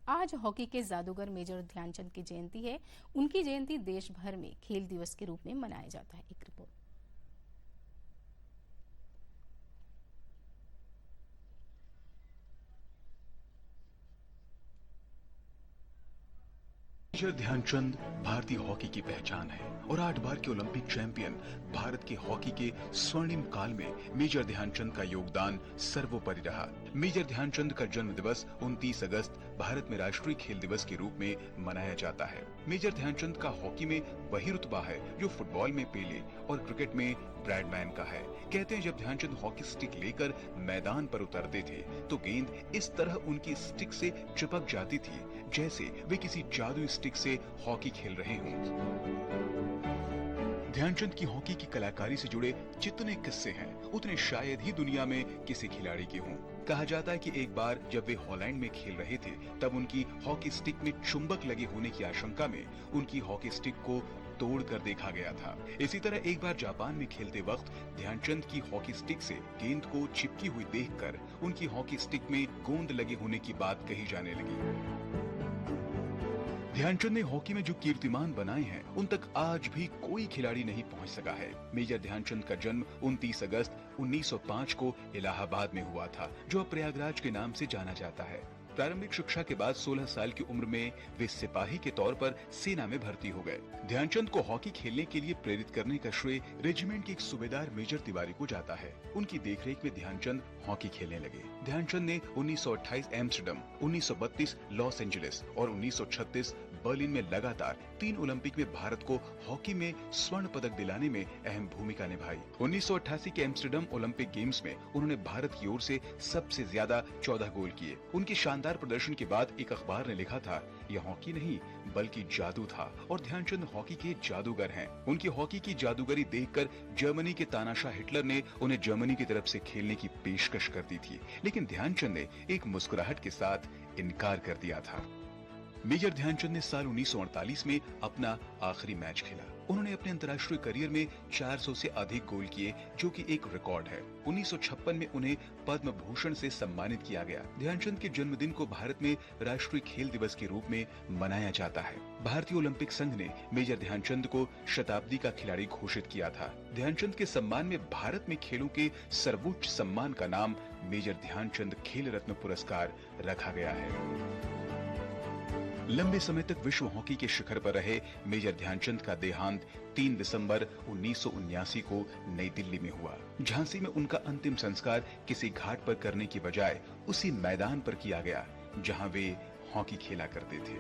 आज हॉकी के जादूगर मेजर ध्यानचंद की जयंती है। उनकी जयंती देश भर में खेल दिवस के रूप में मनाया जाता है। एक रिपोर्ट। मेजर ध्यानचंद भारतीय हॉकी की पहचान है और 8 बार के ओलंपिक चैंपियन भारत के हॉकी के स्वर्णिम काल में मेजर ध्यानचंद का योगदान सर्वोपरि रहा। मेजर ध्यानचंद का जन्म दिवस 29 अगस्त भारत में राष्ट्रीय खेल दिवस के रूप में मनाया जाता है। मेजर ध्यानचंद का हॉकी में वही रुतबा है जो फुटबॉल में पेले और क्रिकेट में ब्रैडमैन का है। कहते हैं जब ध्यानचंद हॉकी स्टिक लेकर मैदान पर उतरते थे तो गेंद इस तरह उनकी स्टिक से चिपक जाती थी जैसे वे किसी जादुई स्टिक से हॉकी खेल रहे हों। ध्यानचंद की हॉकी की कलाकारी से जुड़े जितने किस्से हैं उतने शायद ही दुनिया में किसी खिलाड़ी के हों। कहा जाता है कि एक बार जब वे हॉलैंड में खेल रहे थे तब उनकी हॉकी स्टिक में चुंबक लगे होने की आशंका में उनकी हॉकी स्टिक को तोड़ कर देखा गया था। इसी तरह एक बार जापान में खेलते वक्त ध्यानचंद की हॉकी स्टिक से गेंद को चिपकी हुई देखकर उनकी हॉकी स्टिक में गोंद लगे होने की बात कही जाने लगी। ध्यानचंद ने हॉकी में जो कीर्तिमान बनाए हैं उन तक आज भी कोई खिलाड़ी नहीं पहुंच सका है। मेजर ध्यानचंद का जन्म 29 अगस्त 1905 को इलाहाबाद में हुआ था, जो अब प्रयागराज के नाम से जाना जाता है। प्रारंभिक शिक्षा के बाद 16 साल की उम्र में वे सिपाही के तौर पर सेना में भर्ती हो गए। ध्यानचंद को हॉकी खेलने के लिए प्रेरित करने का श्रेय रेजिमेंट के एक सूबेदार मेजर तिवारी को जाता है। उनकी देखरेख में ध्यानचंद हॉकी खेलने लगे। ध्यानचंद ने 1928 एम्स्टर्डम, 1932 लॉस एंजलिस और 1936 बर्लिन में लगातार 3 ओलंपिक में भारत को हॉकी में स्वर्ण पदक दिलाने में अहम भूमिका निभाई। 1988 के एम्स्टर्डम ओलंपिक गेम्स में उन्होंने भारत की ओर से सबसे ज्यादा 14 गोल किए। उनके शानदार प्रदर्शन के बाद एक अखबार ने लिखा था, यह हॉकी नहीं बल्कि जादू था और ध्यानचंद हॉकी के जादूगर हैं। उनकी हॉकी की जादूगरी देखकर जर्मनी के तानाशाह हिटलर ने उन्हें जर्मनी की तरफ से खेलने की पेशकश कर दी थी, लेकिन ध्यानचंद ने एक मुस्कुराहट के साथ इनकार कर दिया था। मेजर ध्यानचंद ने साल 1948 में अपना आखिरी मैच खेला। उन्होंने अपने अंतर्राष्ट्रीय करियर में 400 से अधिक गोल किए, जो कि एक रिकॉर्ड है। 1956 में उन्हें पद्म भूषण से सम्मानित किया गया। ध्यानचंद के जन्मदिन को भारत में राष्ट्रीय खेल दिवस के रूप में मनाया जाता है। भारतीय ओलंपिक संघ ने मेजर ध्यानचंद को शताब्दी का खिलाड़ी घोषित किया था। ध्यानचंद के सम्मान में भारत में खेलों के सर्वोच्च सम्मान का नाम मेजर ध्यानचंद खेल रत्न पुरस्कार रखा गया है। लंबे समय तक विश्व हॉकी के शिखर पर रहे मेजर ध्यानचंद का देहांत 3 दिसंबर 1979 को नई दिल्ली में हुआ। झांसी में उनका अंतिम संस्कार किसी घाट पर करने की बजाय उसी मैदान पर किया गया जहां वे हॉकी खेला करते थे।